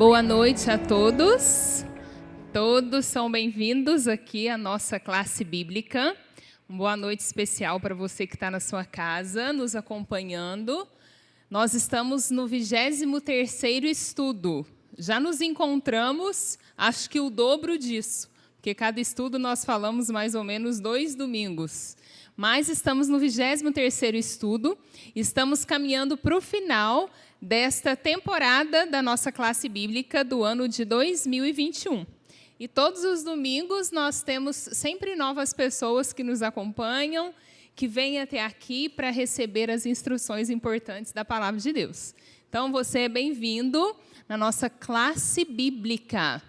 Boa noite a todos. Todos são bem-vindos aqui à nossa classe bíblica. Uma boa noite especial para você que está na sua casa, nos acompanhando. Nós estamos no 23º estudo. Já nos encontramos, acho que o dobro disso, porque cada estudo nós falamos mais ou menos 2 domingos. Mas estamos no 23º estudo, estamos caminhando para o final desta temporada da nossa classe bíblica do ano de 2021. E todos os domingos nós temos sempre novas pessoas que nos acompanham, que vêm até aqui para receber as instruções importantes da Palavra de Deus. Então, você é bem-vindo na nossa classe bíblica.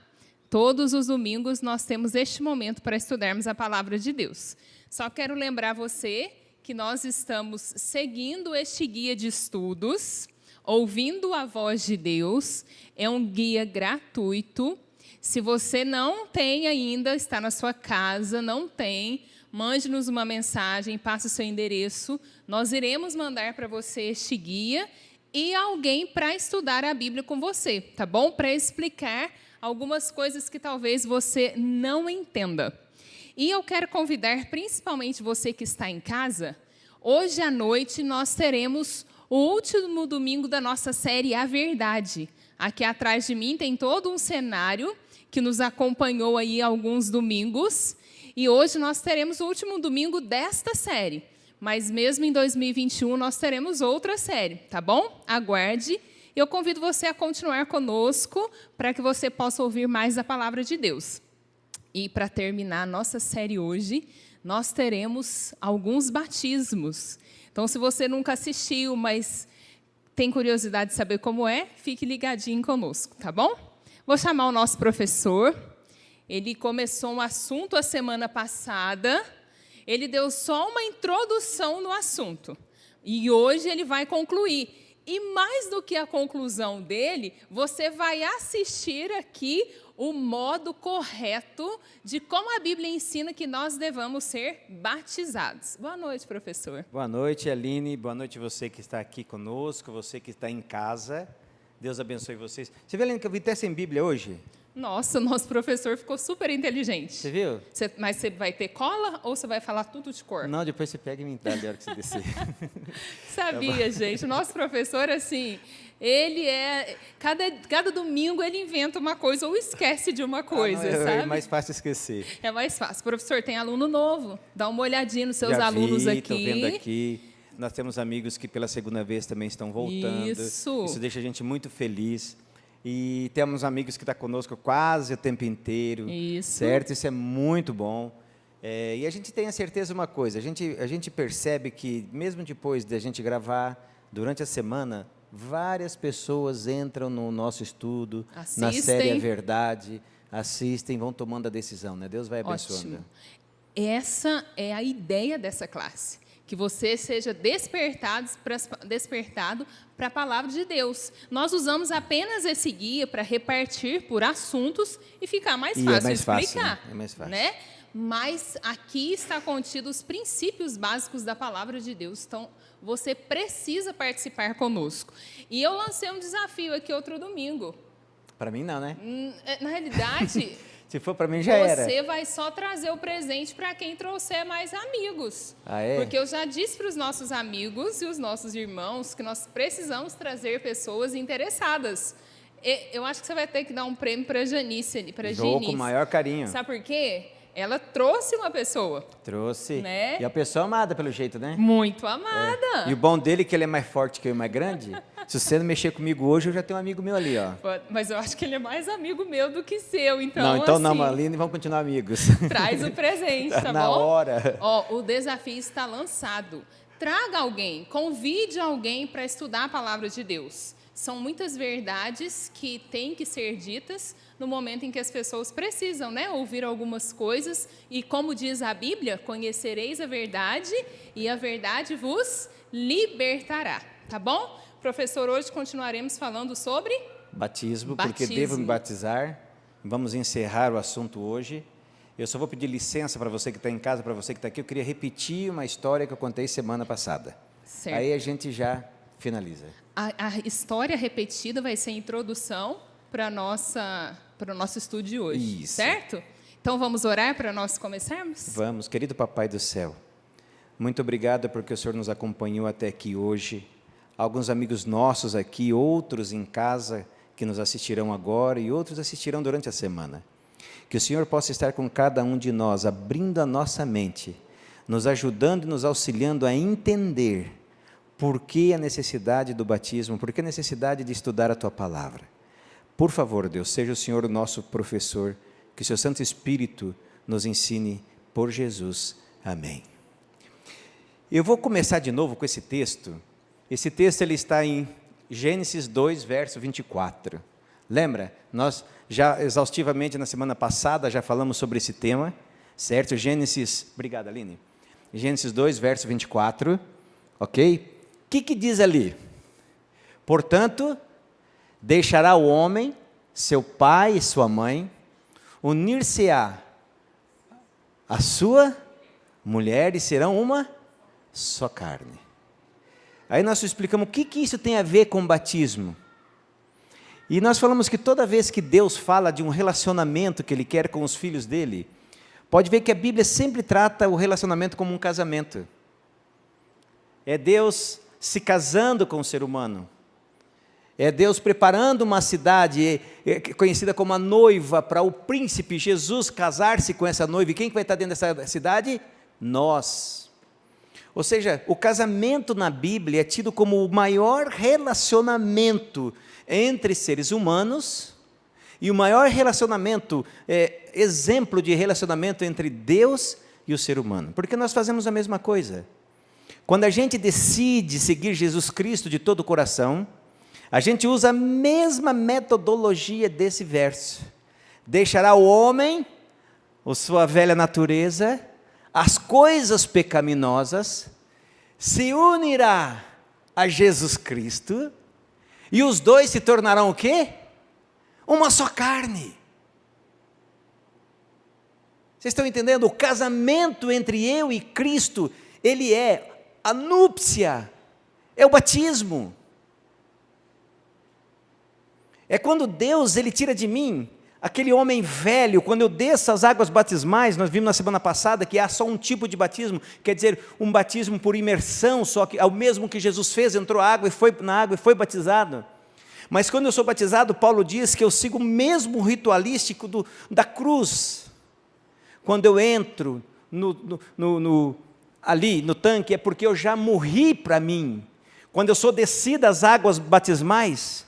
Todos os domingos nós temos este momento para estudarmos a Palavra de Deus. Só quero lembrar você que nós estamos seguindo este guia de estudos, Ouvindo a Voz de Deus. É um guia gratuito. Se você não tem ainda, está na sua casa, não tem, mande-nos uma mensagem, passe o seu endereço. Nós iremos mandar para você este guia e alguém para estudar a Bíblia com você, tá bom? Para explicar algumas coisas que talvez você não entenda. E eu quero convidar principalmente você que está em casa. Hoje à noite nós teremos o último domingo da nossa série A Verdade. Aqui atrás de mim tem todo um cenário que nos acompanhou aí alguns domingos. E hoje nós teremos o último domingo desta série. Mas mesmo em 2021 nós teremos outra série, tá bom? Aguarde. Eu convido você a continuar conosco para que você possa ouvir mais da Palavra de Deus. E para terminar a nossa série hoje, nós teremos alguns batismos. Então, se você nunca assistiu, mas tem curiosidade de saber como é, fique ligadinho conosco, tá bom? Vou chamar o nosso professor. Ele começou um assunto a semana passada. Ele deu só uma introdução no assunto. E hoje ele vai concluir. E mais do que a conclusão dele, você vai assistir aqui o modo correto de como a Bíblia ensina que nós devamos ser batizados. Boa noite, professor. Boa noite, Aline. Boa noite você que está aqui conosco, você que está em casa. Deus abençoe vocês. Você viu, Aline, que eu vi até sem Bíblia hoje? Nossa, o nosso professor ficou super inteligente. Você viu? Mas você vai ter cola ou você vai falar tudo de cor? Não, depois você pega e me dá na hora que você descer. Sabia, gente. O nosso professor, assim, ele é... Cada domingo ele inventa uma coisa ou esquece de uma coisa, sabe? É mais fácil esquecer. É mais fácil. Professor, tem aluno novo. Dá uma olhadinha nos seus Já alunos aqui. Estou vendo aqui. Nós temos amigos que pela segunda vez também estão voltando. Isso deixa a gente muito feliz. E temos amigos que estão conosco quase o tempo inteiro. Certo? Isso é muito bom. E a gente tem a certeza de uma coisa, a gente percebe que, mesmo depois de a gente gravar, durante a semana, várias pessoas entram no nosso estudo, na série A Verdade, assistem, vão tomando a decisão, né? Deus vai abençoando. Ótimo. Essa é a ideia dessa classe. Que você seja despertado para a Palavra de Deus. Nós usamos apenas esse guia para repartir por assuntos e ficar mais fácil explicar. Fácil, né? É mais fácil. Né? Mas aqui está contido os princípios básicos da Palavra de Deus. Então, você precisa participar conosco. E eu lancei um desafio aqui outro domingo. Para mim não, né? Na realidade... Se for para mim, já era. Você vai só trazer o presente para quem trouxer mais amigos. Ah, é? Porque eu já disse para os nossos amigos e os nossos irmãos que nós precisamos trazer pessoas interessadas. Eu acho que você vai ter que dar um prêmio para a Janice. Vou com o maior carinho. Sabe por quê? Ela trouxe uma pessoa. Trouxe. Né? E a pessoa amada, pelo jeito, né? Muito amada. E o bom dele é que ele é mais forte que eu e mais grande. Se você não mexer comigo hoje, eu já tenho um amigo meu ali, ó. Mas eu acho que ele é mais amigo meu do que seu, então não, Aline, vamos continuar amigos. Traz o presente, tá bom? Na hora. Ó, o desafio está lançado. Traga alguém, convide alguém para estudar a Palavra de Deus. São muitas verdades que têm que ser ditas no momento em que as pessoas precisam, né, ouvir algumas coisas. E como diz a Bíblia, conhecereis a verdade e a verdade vos libertará, tá bom? Professor, hoje continuaremos falando sobre... Batismo, porque devo me batizar. Vamos encerrar o assunto hoje. Eu só vou pedir licença para você que está em casa, para você que está aqui. Eu queria repetir uma história que eu contei semana passada. Certo. Aí a gente já finaliza. A história repetida vai ser a introdução para o nosso estudo de hoje, Isso. certo? Então, vamos orar para nós começarmos? Vamos. Querido Papai do céu, muito obrigado porque o Senhor nos acompanhou até aqui hoje. Alguns amigos nossos aqui, outros em casa que nos assistirão agora e outros assistirão durante a semana. Que o Senhor possa estar com cada um de nós, abrindo a nossa mente, nos ajudando e nos auxiliando a entender por que a necessidade do batismo, por que a necessidade de estudar a Tua palavra. Por favor, Deus, seja o Senhor o nosso professor, que o Seu Santo Espírito nos ensine por Jesus. Amém. Eu vou começar de novo com esse texto. Esse texto ele está em Gênesis 2, verso 24. Lembra? Nós já exaustivamente na semana passada já falamos sobre esse tema, certo? Gênesis, obrigado Aline. Gênesis 2, verso 24, ok? O que diz ali? Portanto, deixará o homem, seu pai e sua mãe, unir-se-á a sua mulher e serão uma só carne. Aí nós explicamos o que isso tem a ver com batismo. E nós falamos que toda vez que Deus fala de um relacionamento que Ele quer com os filhos dEle, pode ver que a Bíblia sempre trata o relacionamento como um casamento. É Deus se casando com o ser humano. É Deus preparando uma cidade conhecida como a noiva para o príncipe Jesus casar-se com essa noiva. E quem vai estar dentro dessa cidade? Nós. Ou seja, o casamento na Bíblia é tido como o maior relacionamento entre seres humanos e o maior relacionamento, exemplo de relacionamento entre Deus e o ser humano. Porque nós fazemos a mesma coisa. Quando a gente decide seguir Jesus Cristo de todo o coração, a gente usa a mesma metodologia desse verso. Deixará o homem, a sua velha natureza, as coisas pecaminosas, se unirá a Jesus Cristo, e os dois se tornarão o quê? Uma só carne. Vocês estão entendendo? O casamento entre eu e Cristo, ele é a núpcia, é o batismo. É quando Deus ele tira de mim aquele homem velho, quando eu desço as águas batismais. Nós vimos na semana passada que há só um tipo de batismo, quer dizer, um batismo por imersão, só que é o mesmo que Jesus fez, entrou na água e foi batizado. Mas quando eu sou batizado, Paulo diz que eu sigo o mesmo ritualístico da cruz. Quando eu entro ali no tanque, é porque eu já morri para mim. Quando eu sou descido às águas batismais,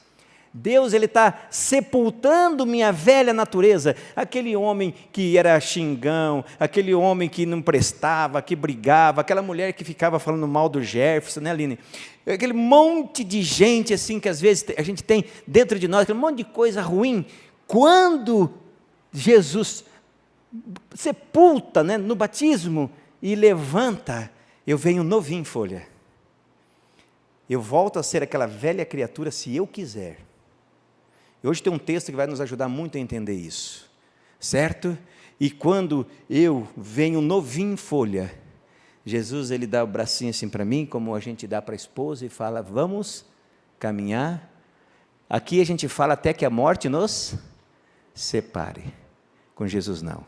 Deus ele está sepultando minha velha natureza, aquele homem que era xingão, aquele homem que não prestava, que brigava, aquela mulher que ficava falando mal do Jefferson, né, Aline? Aquele monte de gente assim que às vezes a gente tem dentro de nós, aquele monte de coisa ruim. Quando Jesus sepulta, né, no batismo e levanta, eu venho novinho em folha. Eu volto a ser aquela velha criatura se eu quiser. E hoje tem um texto que vai nos ajudar muito a entender isso, certo? E quando eu venho novinho em folha, Jesus ele dá o bracinho assim para mim, como a gente dá para a esposa, e fala, vamos caminhar. Aqui a gente fala até que a morte nos separe. Com Jesus não.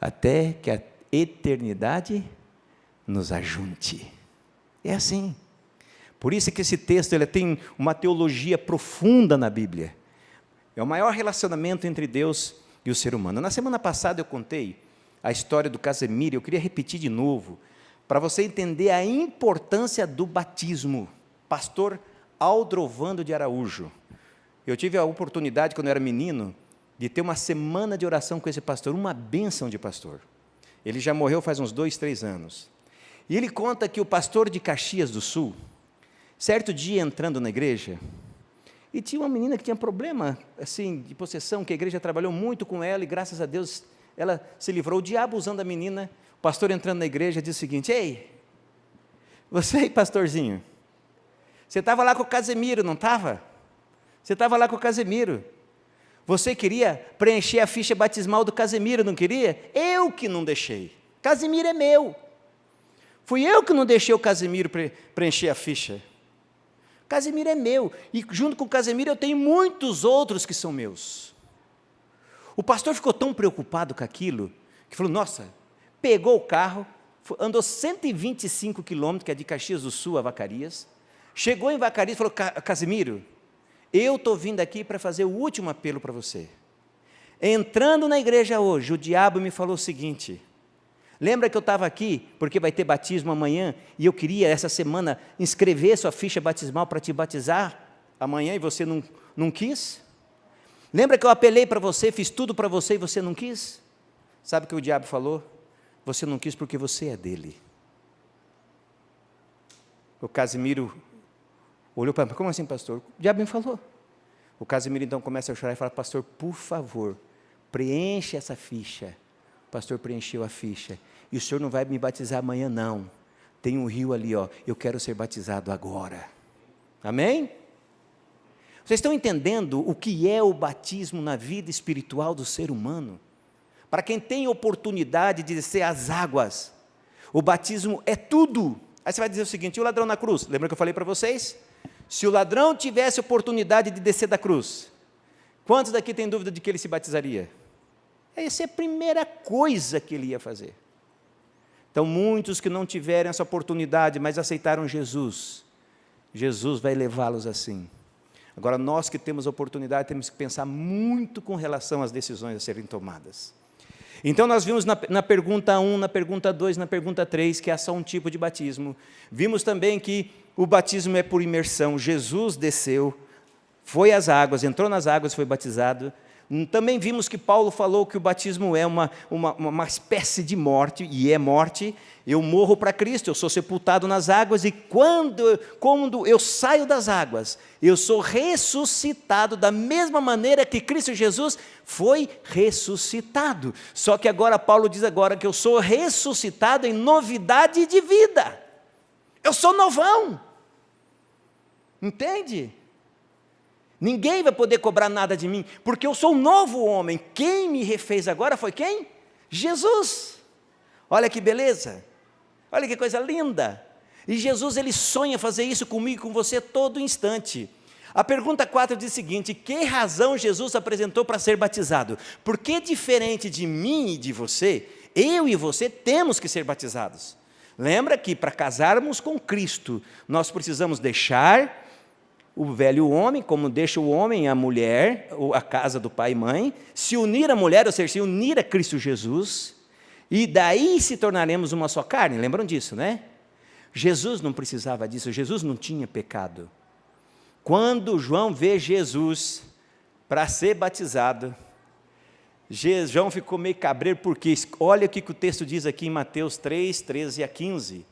Até que a eternidade nos ajunte. É assim. Por isso que esse texto ele tem uma teologia profunda na Bíblia. É o maior relacionamento entre Deus e o ser humano. Na semana passada eu contei a história do Casemiro, eu queria repetir de novo, para você entender a importância do batismo. Pastor Aldrovando de Araújo. Eu tive a oportunidade, quando eu era menino, de ter uma semana de oração com esse pastor, uma bênção de pastor. Ele já morreu faz uns 2, 3 anos. E ele conta que o pastor de Caxias do Sul, certo dia entrando na igreja, e tinha uma menina que tinha problema assim, de possessão, que a igreja trabalhou muito com ela, e graças a Deus ela se livrou. O diabo usando a menina, o pastor entrando na igreja, disse o seguinte, ei, você aí pastorzinho, você estava lá com o Casemiro, não estava? Você estava lá com o Casemiro, você queria preencher a ficha batismal do Casemiro, não queria? Eu que não deixei, Casemiro é meu, fui eu que não deixei o Casemiro preencher a ficha. Casimiro é meu, e junto com o Casimiro eu tenho muitos outros que são meus. O pastor ficou tão preocupado com aquilo, que falou, nossa, pegou o carro, andou 125 quilômetros, que é de Caxias do Sul a Vacaria, chegou em Vacaria e falou, Casimiro, eu estou vindo aqui para fazer o último apelo para você. Entrando na igreja hoje, o diabo me falou o seguinte, lembra que eu estava aqui, porque vai ter batismo amanhã, e eu queria essa semana inscrever sua ficha batismal para te batizar amanhã, e você não quis? Lembra que eu apelei para você, fiz tudo para você e você não quis? Sabe o que o diabo falou? Você não quis porque você é dele. O Casimiro olhou para mim, como assim, pastor? O diabo me falou. O Casimiro então começa a chorar e fala, pastor, por favor, preencha essa ficha. O pastor preencheu a ficha. E o senhor não vai me batizar amanhã, não. Tem um rio ali, ó. Eu quero ser batizado agora. Amém? Vocês estão entendendo o que é o batismo na vida espiritual do ser humano? Para quem tem oportunidade de descer as águas, o batismo é tudo. Aí você vai dizer o seguinte, e o ladrão na cruz? Lembra que eu falei para vocês? Se o ladrão tivesse oportunidade de descer da cruz, quantos daqui têm dúvida de que ele se batizaria? Essa é a primeira coisa que ele ia fazer. Então, muitos que não tiveram essa oportunidade, mas aceitaram Jesus, Jesus vai levá-los assim. Agora, nós que temos a oportunidade, temos que pensar muito com relação às decisões a serem tomadas. Então, nós vimos na pergunta 1, na pergunta 2, na pergunta 3, que é só um tipo de batismo. Vimos também que o batismo é por imersão. Jesus desceu, foi às águas, entrou nas águas e foi batizado. Também vimos que Paulo falou que o batismo é uma espécie de morte, e é morte. Eu morro para Cristo, eu sou sepultado nas águas, e quando eu saio das águas, eu sou ressuscitado da mesma maneira que Cristo Jesus foi ressuscitado. Só que agora Paulo diz agora que eu sou ressuscitado em novidade de vida. Eu sou novão. Entende? Ninguém vai poder cobrar nada de mim, porque eu sou um novo homem. Quem me refez agora foi quem? Jesus. Olha que beleza. Olha que coisa linda. E Jesus, ele sonha fazer isso comigo e com você todo instante. A pergunta 4 diz o seguinte, que razão Jesus apresentou para ser batizado? Porque diferente de mim e de você, eu e você temos que ser batizados. Lembra que para casarmos com Cristo, nós precisamos deixar o velho homem, como deixa o homem a mulher, ou a casa do pai e mãe, se unir à mulher, ou seja, se unir a Cristo Jesus, e daí se tornaremos uma só carne, lembram disso, né? Jesus não precisava disso, Jesus não tinha pecado. Quando João vê Jesus para ser batizado, João ficou meio cabreiro, porque olha o que o texto diz aqui em Mateus 3, 13 a 15.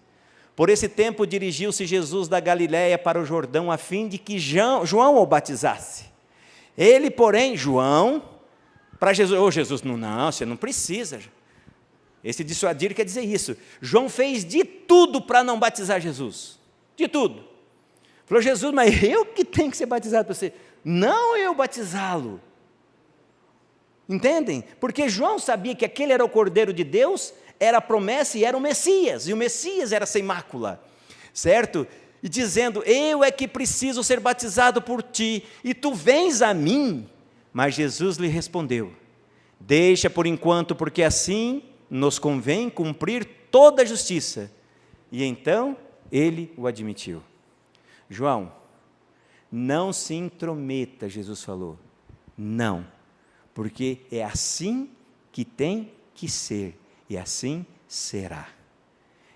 Por esse tempo dirigiu-se Jesus da Galiléia para o Jordão, a fim de que João o batizasse. Ele, porém, João, para Jesus, Jesus, não, você não precisa. Esse dissuadir quer dizer isso. João fez de tudo para não batizar Jesus. De tudo. Falou, Jesus, mas eu que tenho que ser batizado para você. Não eu batizá-lo. Entendem? Porque João sabia que aquele era o Cordeiro de Deus, era a promessa e era o Messias, e o Messias era sem mácula, certo? E dizendo, eu é que preciso ser batizado por ti, e tu vens a mim? Mas Jesus lhe respondeu, deixa por enquanto, porque assim nos convém cumprir toda a justiça. E então ele o admitiu. João, não se intrometa, Jesus falou, não, porque é assim que tem que ser. E assim será.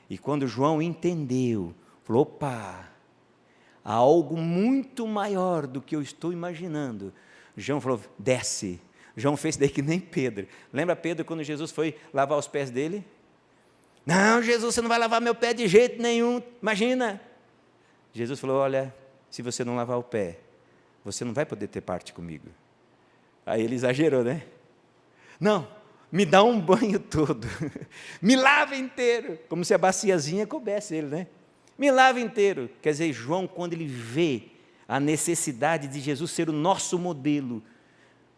E quando João entendeu, falou, opa, há algo muito maior do que eu estou imaginando. João falou, desce. João fez daí que nem Pedro. Lembra Pedro quando Jesus foi lavar os pés dele? Não, Jesus, você não vai lavar meu pé de jeito nenhum, imagina. Jesus falou, olha, se você não lavar o pé, você não vai poder ter parte comigo. Aí ele exagerou, né? Não, me dá um banho todo, me lava inteiro, como se a baciazinha coubesse ele, né? Me lava inteiro. Quer dizer, João, quando ele vê a necessidade de Jesus ser o nosso modelo,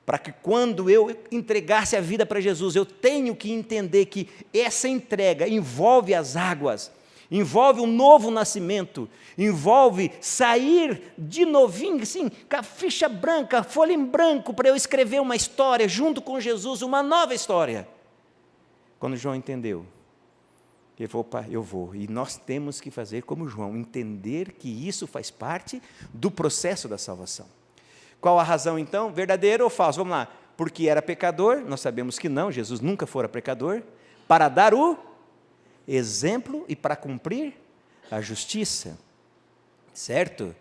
para que quando eu entregasse a vida para Jesus, eu tenho que entender que essa entrega envolve as águas, envolve um novo nascimento, envolve sair de novinho, assim, com a ficha branca, a folha em branco, para eu escrever uma história junto com Jesus, uma nova história. Quando João entendeu, ele falou, opa, eu vou. E nós temos que fazer como João, entender que isso faz parte do processo da salvação. Qual a razão então? Verdadeiro ou falso? Vamos lá. Porque era pecador, nós sabemos que não, Jesus nunca fora pecador, para dar o exemplo e para cumprir a justiça, certo?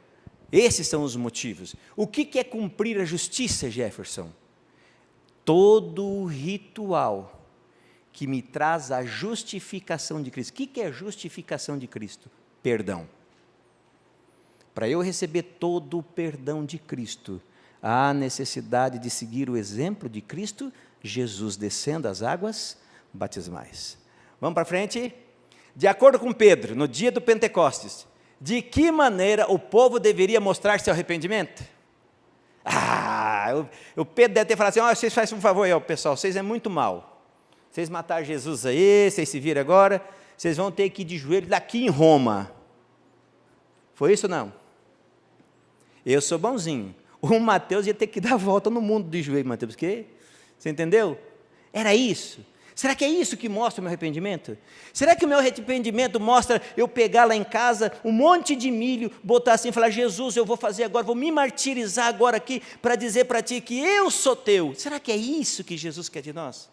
Esses são os motivos. O que é cumprir a justiça, Jefferson? Todo o ritual que me traz a justificação de Cristo. O que é a justificação de Cristo? Perdão. Para eu receber todo o perdão de Cristo, há necessidade de seguir o exemplo de Cristo, Jesus descendo as águas batismais. Vamos para frente? De acordo com Pedro, no dia do Pentecostes, de que maneira o povo deveria mostrar seu arrependimento? O Pedro deve ter falado assim, vocês fazem um favor aí, pessoal, vocês é muito mal. Vocês mataram Jesus aí, vocês se viram agora, vocês vão ter que ir de joelho daqui em Roma. Foi isso ou não? Eu sou bonzinho. O Mateus ia ter que dar a volta no mundo de joelho, Mateus, porque, você entendeu? Era isso. Será que é isso que mostra o meu arrependimento? Será que o meu arrependimento mostra eu pegar lá em casa um monte de milho, botar assim e falar, Jesus, eu vou fazer agora, vou me martirizar agora aqui, para dizer para ti que eu sou teu. Será que é isso que Jesus quer de nós?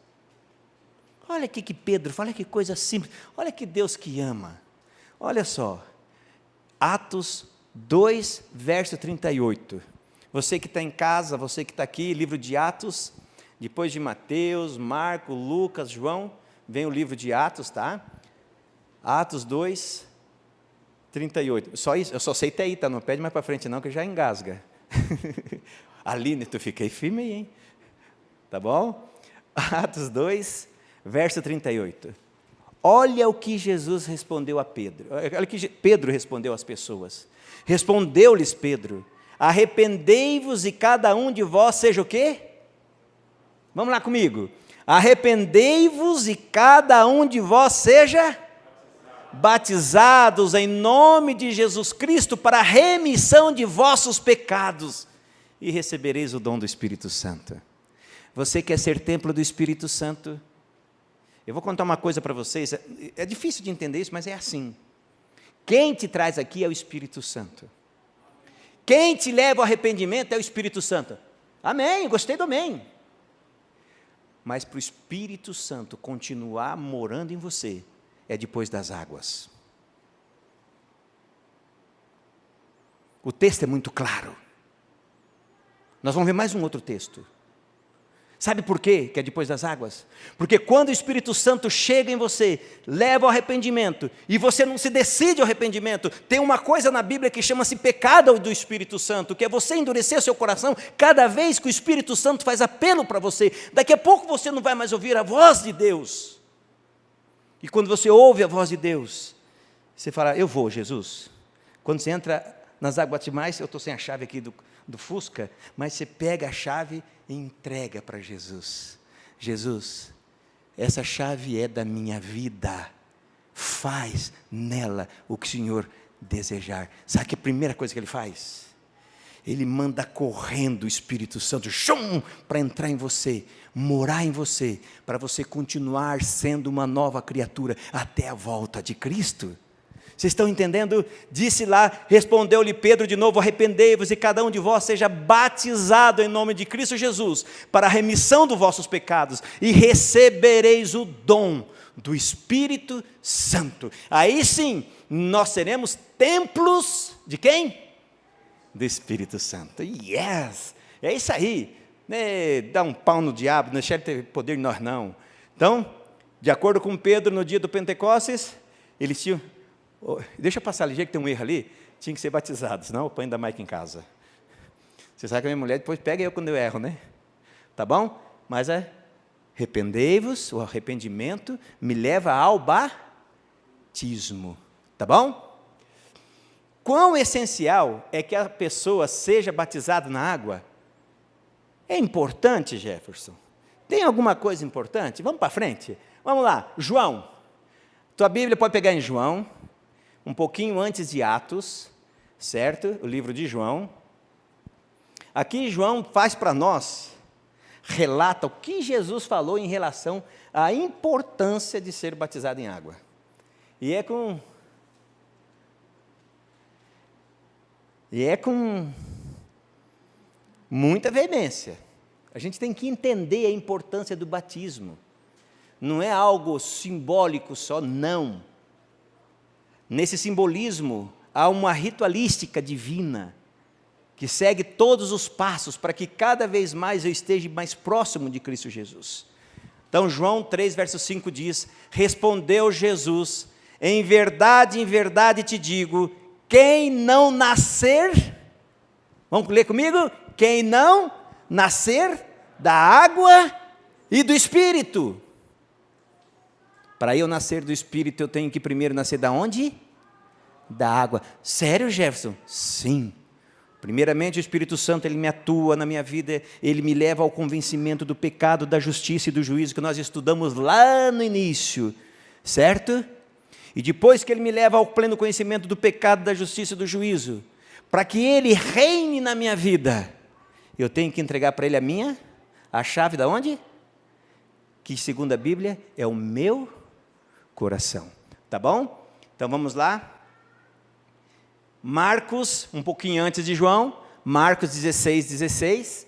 Olha aqui que Pedro fala, olha que coisa simples, olha que Deus que ama. Olha só, Atos 2, verso 38. Você que está em casa, você que está aqui, livro de Atos, depois de Mateus, Marcos, Lucas, João, vem o livro de Atos, tá? Atos 2, 38. Só isso, eu só sei até aí, tá? Não pede mais para frente não, que já engasga. Aline, tu fiquei firme aí, hein? Tá bom? Atos 2, verso 38. Olha o que Jesus respondeu a Pedro. Olha o que Pedro respondeu às pessoas. Respondeu-lhes Pedro, arrependei-vos e cada um de vós seja o quê? Vamos lá comigo. Arrependei-vos e cada um de vós seja batizados em nome de Jesus Cristo para a remissão de vossos pecados e recebereis o dom do Espírito Santo. Você quer ser templo do Espírito Santo? Eu vou contar uma coisa para vocês, é difícil de entender isso, mas é assim. Quem te traz aqui é o Espírito Santo. Quem te leva ao arrependimento é o Espírito Santo. Amém, gostei do amém. Mas para o Espírito Santo continuar morando em você, é depois das águas. O texto é muito claro. Nós vamos ver mais um outro texto. Sabe por quê que é depois das águas? Porque quando o Espírito Santo chega em você, leva ao arrependimento, e você não se decide ao arrependimento, tem uma coisa na Bíblia que chama-se pecado do Espírito Santo, que é você endurecer seu coração cada vez que o Espírito Santo faz apelo para você. Daqui a pouco você não vai mais ouvir a voz de Deus. E quando você ouve a voz de Deus, você fala, eu vou, Jesus. Quando você entra nas águas batismais, eu estou sem a chave aqui do Fusca, mas você pega a chave e entrega para Jesus. Jesus, essa chave é da minha vida, faz nela o que o Senhor desejar. Sabe que a primeira coisa que Ele faz? Ele manda correndo o Espírito Santo, para entrar em você, morar em você, para você continuar sendo uma nova criatura, até a volta de Cristo. Vocês estão entendendo? Disse lá, respondeu-lhe Pedro de novo, arrependei-vos e cada um de vós seja batizado em nome de Cristo Jesus, para a remissão dos vossos pecados, e recebereis o dom do Espírito Santo. Aí sim, nós seremos templos de quem? Do Espírito Santo. Yes! É isso aí. Dá um pau no diabo, não deixar ele ter poder em nós não. Então, de acordo com Pedro, no dia do Pentecostes, eles tinham... Deixa eu passar ligeiro que tem um erro ali. Tinha que ser batizado, senão eu ponho da Mike em casa. Você sabe que a minha mulher depois pega eu quando eu erro, né? Tá bom? Mas arrependei-vos, o arrependimento me leva ao batismo. Tá bom? Quão essencial é que a pessoa seja batizada na água? É importante, Jefferson? Tem alguma coisa importante? Vamos para frente? Vamos lá, João. Tua Bíblia pode pegar em João, um pouquinho antes de Atos, certo? O livro de João. Aqui João faz para nós, relata o que Jesus falou em relação à importância de ser batizado em água. E é com muita veemência. A gente tem que entender a importância do batismo. Não é algo simbólico só, não. Nesse simbolismo, há uma ritualística divina, que segue todos os passos para que cada vez mais eu esteja mais próximo de Cristo Jesus. Então, João 3, verso 5 diz: respondeu Jesus, em verdade te digo, quem não nascer, vamos ler comigo? Quem não nascer da água e do Espírito. Para eu nascer do Espírito, eu tenho que primeiro nascer da onde? Da água. Sério, Jefferson? Sim. Primeiramente, o Espírito Santo, ele me atua na minha vida, ele me leva ao convencimento do pecado, da justiça e do juízo, que nós estudamos lá no início, certo? E depois que ele me leva ao pleno conhecimento do pecado, da justiça e do juízo, para que ele reine na minha vida, eu tenho que entregar para ele a chave da onde? Que, segundo a Bíblia, é o meu coração. Tá bom? Então vamos lá. Marcos, um pouquinho antes de João, Marcos 16.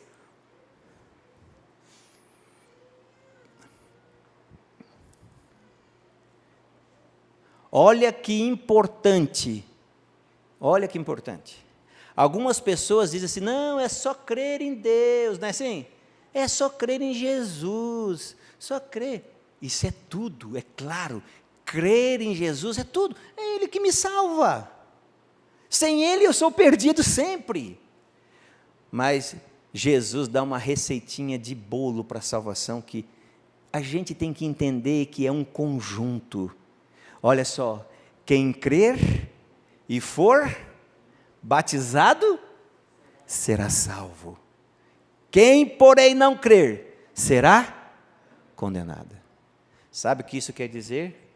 Olha que importante. Algumas pessoas dizem assim, não, é só crer em Deus, não é assim? É só crer em Jesus, só crer. Isso é tudo, é claro. Crer em Jesus é tudo. É Ele que me salva. Sem Ele eu sou perdido sempre. Mas Jesus dá uma receitinha de bolo para a salvação que a gente tem que entender que é um conjunto. Olha só, quem crer e for batizado, será salvo. Quem, porém, não crer, será condenado. Sabe o que isso quer dizer?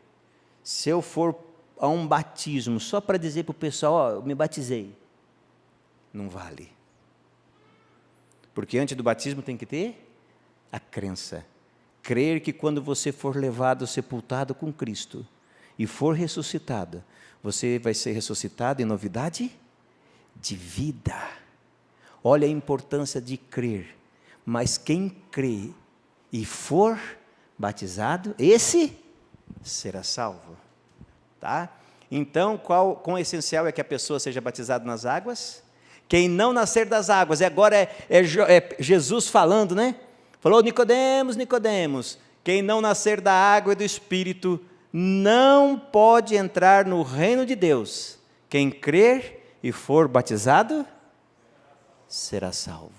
Se eu for a um batismo, só para dizer para o pessoal, ó, eu me batizei, não vale. Porque antes do batismo tem que ter a crença. Crer que quando você for levado, sepultado com Cristo, e for ressuscitado, você vai ser ressuscitado em novidade de vida. Olha a importância de crer. Mas quem crê e for batizado, esse será salvo. Tá? Então, quão essencial é que a pessoa seja batizada nas águas? Quem não nascer das águas, agora é Jesus falando, né? Falou, Nicodemos, quem não nascer da água e do Espírito, não pode entrar no reino de Deus. Quem crer e for batizado, será salvo.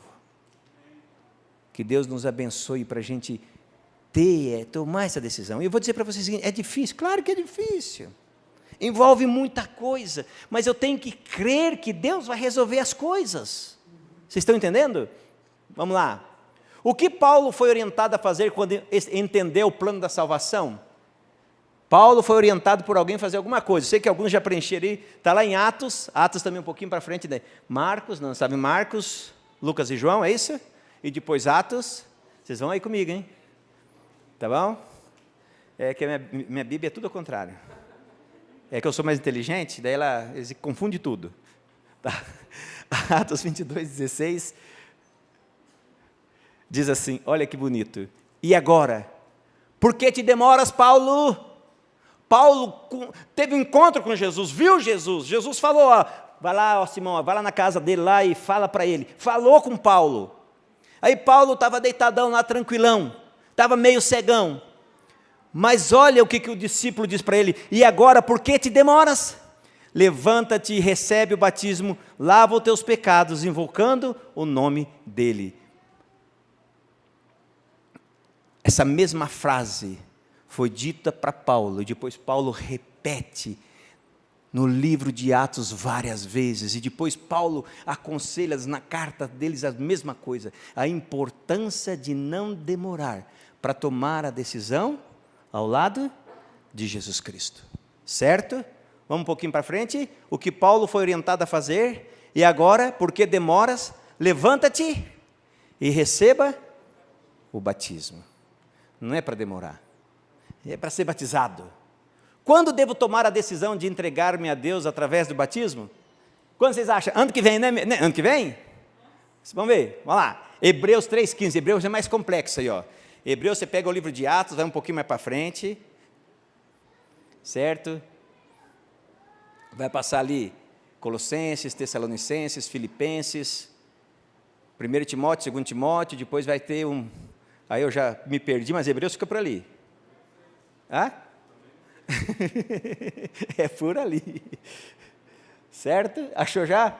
Que Deus nos abençoe para a gente tomar essa decisão. E eu vou dizer para vocês o seguinte, é difícil? Claro que é difícil. Envolve muita coisa, mas eu tenho que crer que Deus vai resolver as coisas. Vocês estão entendendo? Vamos lá. O que Paulo foi orientado a fazer quando entendeu o plano da salvação? Paulo foi orientado por alguém a fazer alguma coisa. Sei que alguns já preencheram aí. Está lá em Atos também um pouquinho para frente. Marcos, não sabe? Marcos, Lucas e João, é isso? E depois Atos. Vocês vão aí comigo, hein? Tá bom? É que a minha Bíblia é tudo ao contrário. É que eu sou mais inteligente, daí eles confundem tudo. Tá? Atos 22:16 diz assim, olha que bonito. E agora? Por que te demoras, Paulo? Paulo teve um encontro com Jesus, viu Jesus. Jesus falou, ó, vai lá, ó, Simão, vai lá na casa dele lá e fala para ele. Falou com Paulo. Aí Paulo estava deitadão lá, tranquilão. Estava meio cegão. Mas olha o que o discípulo diz para ele. E agora, por que te demoras? Levanta-te e recebe o batismo, lava os teus pecados, invocando o nome dele. Essa mesma frase foi dita para Paulo, e depois Paulo repete no livro de Atos várias vezes, e depois Paulo aconselha na carta deles a mesma coisa, a importância de não demorar para tomar a decisão ao lado de Jesus Cristo, certo? Vamos um pouquinho para frente. O que Paulo foi orientado a fazer. E agora, por que demoras? Levanta-te e receba o batismo. Não é para demorar. É para ser batizado. Quando devo tomar a decisão de entregar-me a Deus através do batismo? Quando vocês acham? Ano que vem, né? Ano que vem? Vamos ver, vamos lá. Hebreus 3,15. Hebreus é mais complexo aí, ó. Hebreus, você pega o livro de Atos, vai um pouquinho mais para frente. Certo? Vai passar ali Colossenses, Tessalonicenses, Filipenses, 1 Timóteo, 2 Timóteo, depois vai ter um... Aí eu já me perdi, mas Hebreus fica por ali. Hã? É por ali. Certo? Achou já?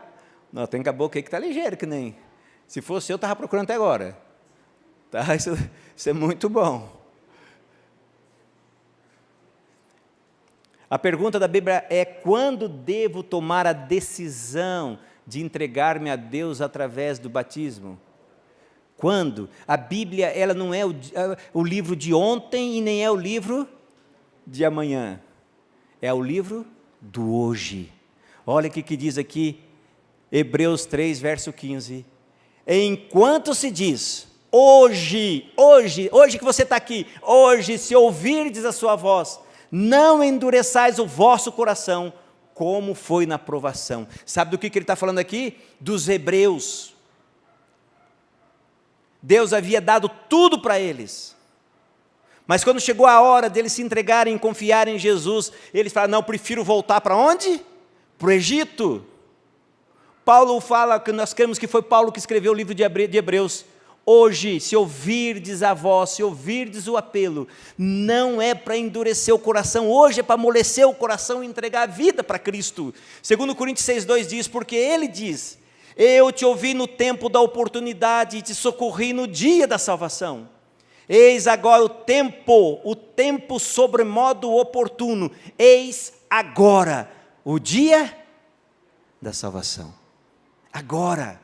Não, tem caboclo aí que está ligeiro, que nem... Se fosse eu, estava procurando até agora. Tá? Isso é muito bom. A pergunta da Bíblia é: quando devo tomar a decisão de entregar-me a Deus através do batismo? Quando? A Bíblia, ela não é o livro de ontem e nem é o livro de amanhã. É o livro do hoje. Olha o que diz aqui, Hebreus 3, verso 15. Enquanto se diz, hoje que você está aqui, hoje, se ouvirdes a sua voz, não endureçais o vosso coração, como foi na provação. Sabe do que ele está falando aqui? Dos hebreus. Deus havia dado tudo para eles, mas quando chegou a hora deles se entregarem e confiarem em Jesus, eles falaram: não, prefiro voltar para onde? Para o Egito. Paulo fala, que nós cremos que foi Paulo que escreveu o livro de Hebreus. Hoje, se ouvirdes a voz, se ouvirdes o apelo, não é para endurecer o coração, hoje é para amolecer o coração e entregar a vida para Cristo. 2 Coríntios 6,2 diz, porque ele diz: eu te ouvi no tempo da oportunidade e te socorri no dia da salvação. Eis agora o tempo sobremodo oportuno, eis agora o dia da salvação. Agora,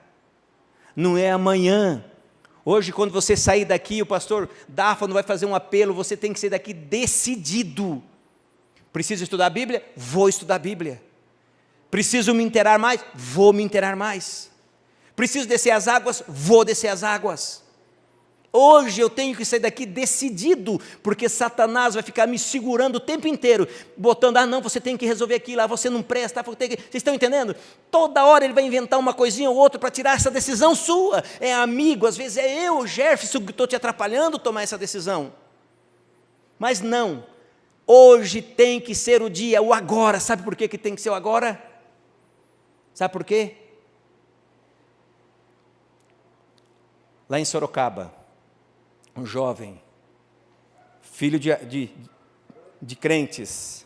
não é amanhã. Hoje, quando você sair daqui, o pastor Dáfano vai fazer um apelo, você tem que sair daqui decidido. Preciso estudar a Bíblia? Vou estudar a Bíblia. Preciso me inteirar mais? Vou me inteirar mais. Preciso descer as águas? Vou descer as águas. Hoje eu tenho que sair daqui decidido, porque Satanás vai ficar me segurando o tempo inteiro, botando: não, você tem que resolver aquilo, você não presta, vocês estão entendendo? Toda hora ele vai inventar uma coisinha ou outra para tirar essa decisão sua. É amigo, às vezes é eu, Jefferson, que estou te atrapalhando a tomar essa decisão. Mas não, hoje tem que ser o dia, o agora. Sabe por que tem que ser o agora? Sabe por quê? Lá em Sorocaba, um jovem, filho de crentes,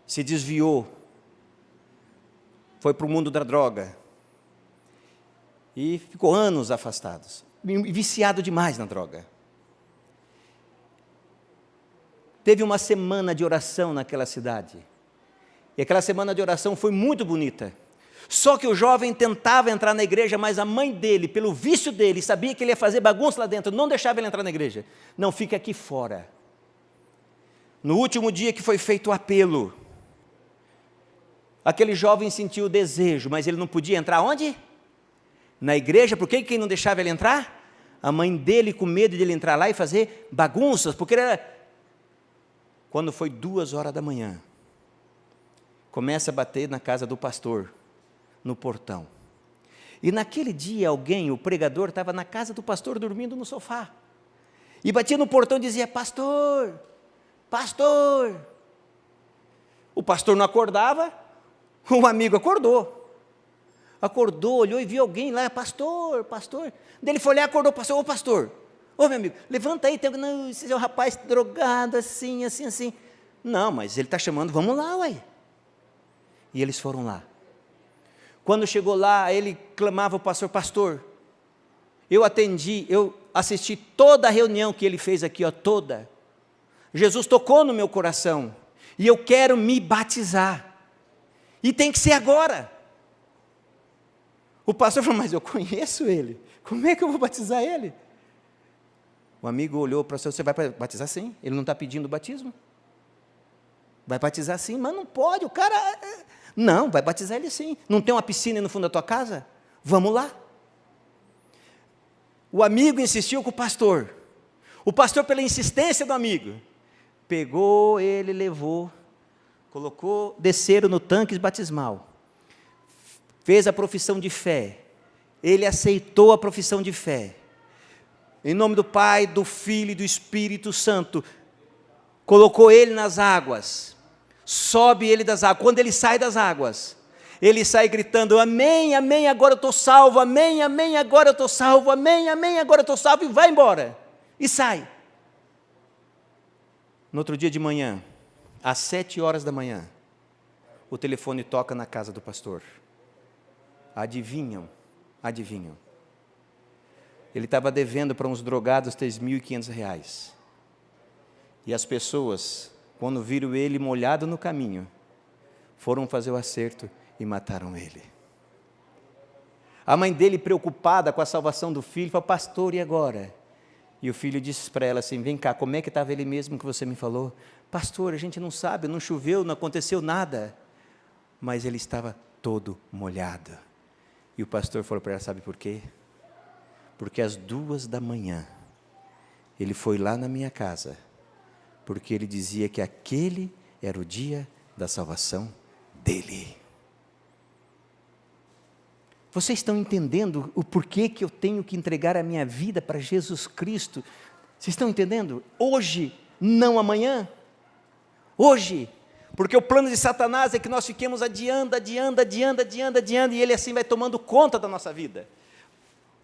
se desviou, foi para o mundo da droga, e ficou anos afastados, viciado demais na droga. Teve uma semana de oração naquela cidade, e aquela semana de oração foi muito bonita. Só que o jovem tentava entrar na igreja, mas a mãe dele, pelo vício dele, sabia que ele ia fazer bagunça lá dentro, não deixava ele entrar na igreja. Não, fica aqui fora. No último dia que foi feito o apelo, aquele jovem sentiu o desejo, mas ele não podia entrar onde? Na igreja. Por que quem não deixava ele entrar? A mãe dele, com medo de ele entrar lá e fazer bagunças, porque ele era... Quando foi 2h da manhã, começa a bater na casa do pastor, no portão. E naquele dia o pregador estava na casa do pastor dormindo no sofá, e batia no portão e dizia: pastor, pastor. O pastor não acordava, um amigo acordou, olhou e viu alguém lá: pastor, pastor. Daí ele foi olhar, acordou o pastor: ô pastor, ô meu amigo, levanta aí, não, esse é um rapaz drogado, assim. Não, mas ele está chamando, vamos lá, uai. E eles foram lá. Quando chegou lá, ele clamava ao pastor: pastor, eu assisti toda a reunião que ele fez aqui, toda. Jesus tocou no meu coração, e eu quero me batizar, e tem que ser agora. O pastor falou: mas eu conheço ele, como é que eu vou batizar ele? O amigo olhou para o pastor: você vai batizar sim, ele não está pedindo batismo. Vai batizar sim, mas não pode, o cara... Não, vai batizar ele sim. Não tem uma piscina no fundo da tua casa? Vamos lá. O amigo insistiu com o pastor. O pastor, pela insistência do amigo, pegou ele, levou, colocou, desceram no tanque batismal. Fez a profissão de fé. Ele aceitou a profissão de fé. Em nome do Pai, do Filho e do Espírito Santo. Colocou ele nas águas. Sobe ele das águas. Quando ele sai das águas, ele sai gritando, amém, amém, agora eu estou salvo, amém, amém, agora eu estou salvo, amém, amém, agora eu estou salvo, e vai embora. E sai. No outro dia de manhã, às 7h da manhã, o telefone toca na casa do pastor. Adivinham? Ele estava devendo para uns drogados R$3.500. E as pessoas, quando viram ele molhado no caminho, foram fazer o acerto e mataram ele. A mãe dele, preocupada com a salvação do filho, falou, pastor, e agora? E o filho disse para ela assim, vem cá, como é que estava ele mesmo que você me falou? Pastor, a gente não sabe, não choveu, não aconteceu nada. Mas ele estava todo molhado. E o pastor falou para ela, sabe por quê? Porque às 2h, ele foi lá na minha casa, porque ele dizia que aquele era o dia da salvação dele. Vocês estão entendendo o porquê que eu tenho que entregar a minha vida para Jesus Cristo? Vocês estão entendendo? Hoje, não amanhã. Hoje. Porque o plano de Satanás é que nós fiquemos adiando, e ele assim vai tomando conta da nossa vida.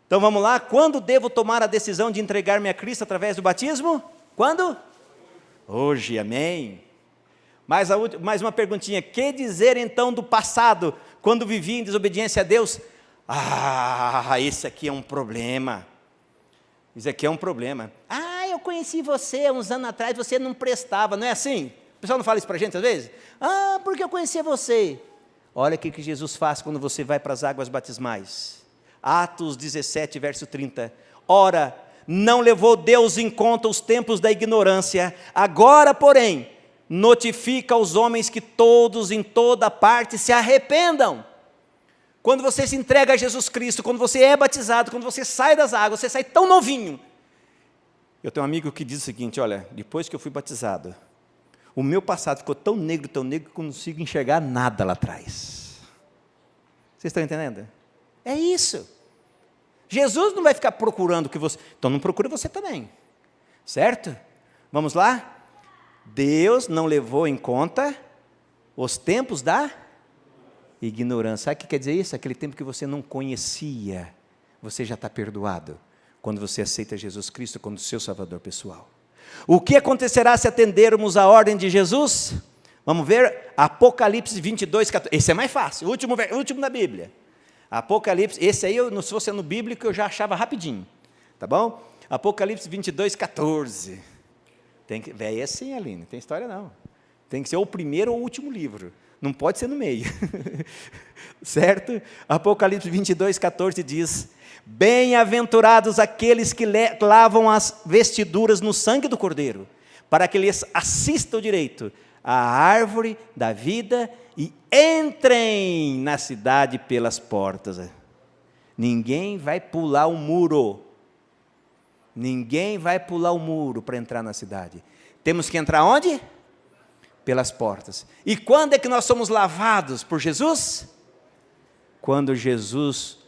Então vamos lá, quando devo tomar a decisão de entregar-me a Cristo através do batismo? Quando? Hoje, amém. Mais uma perguntinha, que dizer então do passado, quando vivia em desobediência a Deus? Esse aqui é um problema. Isso aqui é um problema. Eu conheci você uns anos atrás, você não prestava, não é assim? O pessoal não fala isso para a gente às vezes? Porque eu conhecia você. Olha o que Jesus faz quando você vai para as águas batismais. Atos 17, verso 30. Ora, não levou Deus em conta os tempos da ignorância, agora, porém, notifica aos homens que todos, em toda parte, se arrependam. Quando você se entrega a Jesus Cristo, quando você é batizado, quando você sai das águas, você sai tão novinho. Eu tenho um amigo que diz o seguinte, olha, depois que eu fui batizado, o meu passado ficou tão negro, que eu não consigo enxergar nada lá atrás. Vocês estão entendendo? É isso. Jesus não vai ficar procurando que você... Então não procure você também. Certo? Vamos lá? Deus não levou em conta os tempos da ignorância. Sabe o que quer dizer isso? Aquele tempo que você não conhecia, você já está perdoado. Quando você aceita Jesus Cristo como seu Salvador pessoal. O que acontecerá se atendermos a ordem de Jesus? Vamos ver Apocalipse 22, 14. Esse é mais fácil, o último da Bíblia. Apocalipse, esse aí, se fosse no bíblico, eu já achava rapidinho. Tá bom? Apocalipse 22, 14. É assim, Aline, não tem história não. Tem que ser o primeiro ou o último livro. Não pode ser no meio. Certo? Apocalipse 22, 14 diz, bem-aventurados aqueles que lavam as vestiduras no sangue do Cordeiro, para que lhes assistam direito à árvore da vida e entrem na cidade pelas portas. Ninguém vai pular o muro. Ninguém vai pular o muro para entrar na cidade. Temos que entrar onde? Pelas portas. E quando é que nós somos lavados por Jesus? Quando Jesus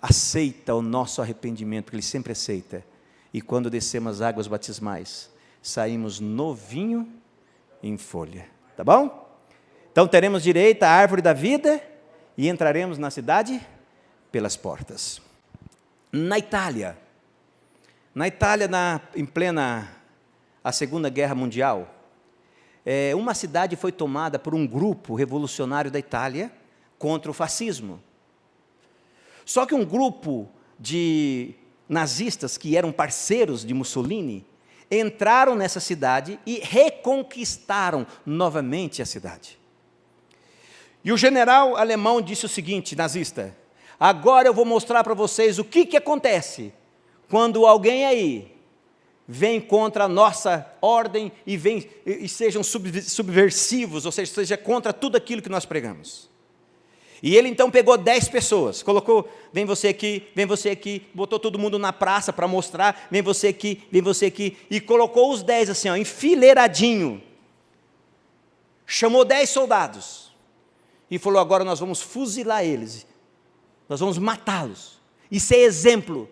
aceita o nosso arrependimento, porque Ele sempre aceita. E quando descemos as águas batismais, saímos novinho em folha. Tá bom? Então teremos direito à árvore da vida e entraremos na cidade pelas portas. Na Itália, em plena a Segunda Guerra Mundial, uma cidade foi tomada por um grupo revolucionário da Itália contra o fascismo. Só que um grupo de nazistas que eram parceiros de Mussolini entraram nessa cidade e reconquistaram novamente a cidade. E o general alemão disse o seguinte, nazista, agora eu vou mostrar para vocês o que acontece quando alguém aí vêm contra a nossa ordem e sejam subversivos, ou seja contra tudo aquilo que nós pregamos. E ele então pegou 10 pessoas, colocou, vem você aqui, botou todo mundo na praça para mostrar, vem você aqui, e colocou os 10 assim, ó, enfileiradinho. Chamou 10 soldados e falou: agora nós vamos fuzilar eles, nós vamos matá-los, e ser exemplo,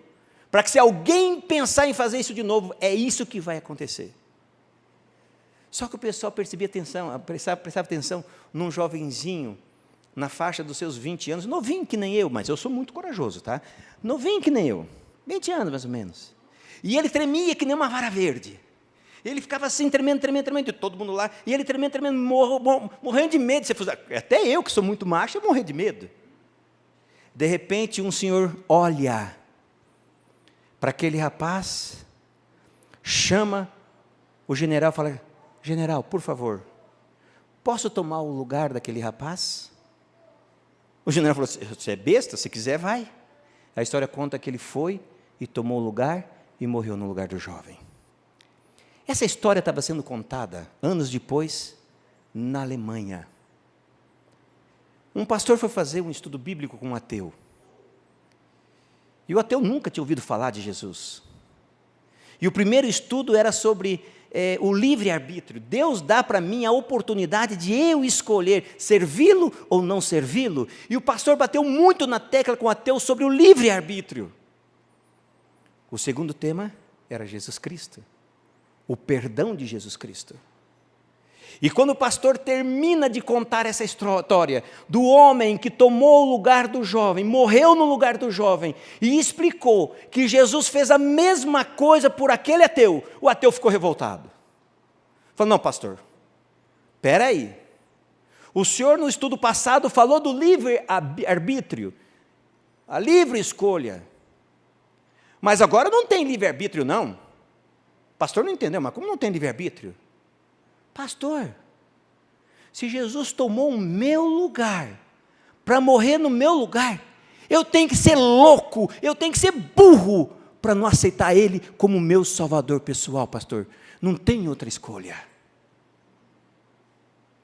para que se alguém pensar em fazer isso de novo, é isso que vai acontecer. Só que o pessoal prestava atenção num jovenzinho, na faixa dos seus 20 anos, novinho que nem eu, mas eu sou muito corajoso, tá? Novinho que nem eu, 20 anos mais ou menos. E ele tremia que nem uma vara verde. Ele ficava assim, tremendo, e todo mundo lá, e ele tremendo, morrendo de medo. Até eu, que sou muito macho, eu morri de medo. De repente, um senhor olha para aquele rapaz, chama o general e fala: general, por favor, posso tomar o lugar daquele rapaz? O general falou: você é besta, se quiser vai. A história conta que ele foi e tomou o lugar e morreu no lugar do jovem. Essa história estava sendo contada anos depois na Alemanha. Um pastor foi fazer um estudo bíblico com um ateu. E o ateu nunca tinha ouvido falar de Jesus. E o primeiro estudo era sobre o livre-arbítrio. Deus dá para mim a oportunidade de eu escolher servi-lo ou não servi-lo. E o pastor bateu muito na tecla com o ateu sobre o livre-arbítrio. O segundo tema era Jesus Cristo. O perdão de Jesus Cristo. E quando o pastor termina de contar essa história do homem que tomou o lugar do jovem, morreu no lugar do jovem, e explicou que Jesus fez a mesma coisa por aquele ateu, o ateu ficou revoltado. Falou: não, pastor, espera aí, o senhor no estudo passado falou do livre-arbítrio, a livre escolha, mas agora não tem livre-arbítrio não. Pastor não entendeu, mas como não tem livre-arbítrio? Pastor, se Jesus tomou o meu lugar, para morrer no meu lugar, eu tenho que ser louco, eu tenho que ser burro, para não aceitar Ele como meu salvador pessoal, pastor. Não tem outra escolha.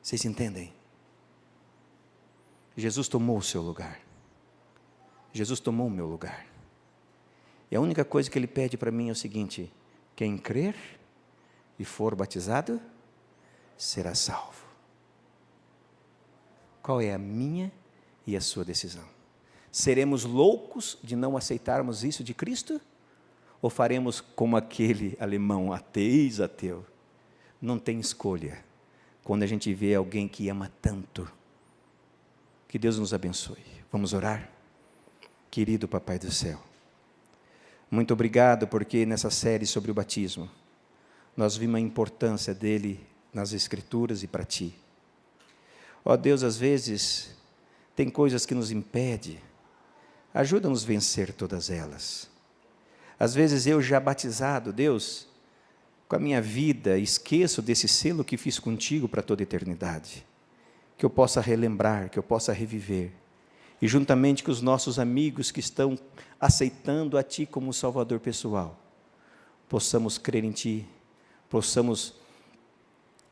Vocês entendem? Jesus tomou o seu lugar. Jesus tomou o meu lugar. E a única coisa que Ele pede para mim é o seguinte: quem crer e for batizado, será salvo. Qual é a minha e a sua decisão? Seremos loucos de não aceitarmos isso de Cristo? Ou faremos como aquele alemão, ateu? Não tem escolha. Quando a gente vê alguém que ama tanto, que Deus nos abençoe. Vamos orar? Querido Papai do céu, muito obrigado porque nessa série sobre o batismo, nós vimos a importância dele nas Escrituras e para Ti. Ó Deus, às vezes tem coisas que nos impedem, ajuda-nos a vencer todas elas. Às vezes eu já batizado, Deus, com a minha vida, esqueço desse selo que fiz contigo para toda a eternidade, que eu possa relembrar, que eu possa reviver, e juntamente com os nossos amigos que estão aceitando a Ti como Salvador pessoal, possamos crer em Ti, possamos,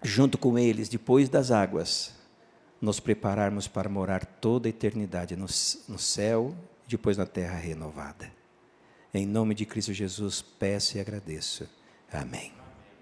junto com eles, depois das águas, nos prepararmos para morar toda a eternidade no céu, depois na terra renovada. Em nome de Cristo Jesus, peço e agradeço. Amém.